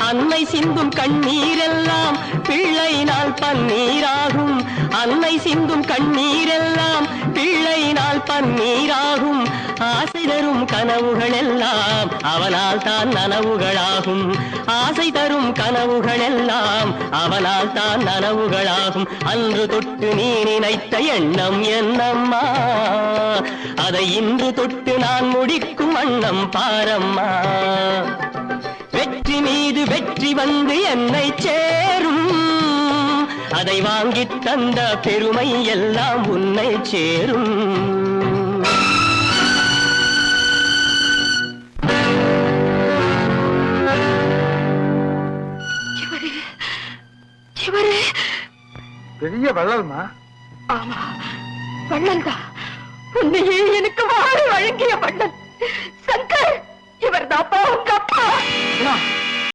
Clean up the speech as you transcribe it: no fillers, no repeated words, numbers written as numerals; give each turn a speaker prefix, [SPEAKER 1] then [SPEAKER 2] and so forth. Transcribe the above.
[SPEAKER 1] அன்னை சிந்தும் கண்ணீரெல்லாம் பிள்ளையினால் பன்னீராகும். அன்னை சிந்தும் கண்ணீரெல்லாம் பிள்ளையினால் பன்னீராகும். ஆசை தரும் கனவுகள் எல்லாம் அவனால் தான் நனவுகளாகும். ஆசை தரும் கனவுகள் எல்லாம் அவனால் தான் நனவுகளாகும். அன்று தொட்டு நீ நினைத்த எண்ணம் என்னம்மா, அதை இன்று தொட்டு நான் முடிக்கும் வண்ணம் பாரம்மா. வெற்றி மீது வெற்றி வந்து என்னை சேரும், அதை வாங்கித் தந்த பெருமை எல்லாம் உன்னை சேரும்.
[SPEAKER 2] பெரிய வள்ளல்மா.
[SPEAKER 3] ஆமா, வள்ளல்தான். உன்னையே எனக்கு வாழ வழங்கிய வள்ளல் சங்கர். இவர் தாப்பா உங்க அப்பா.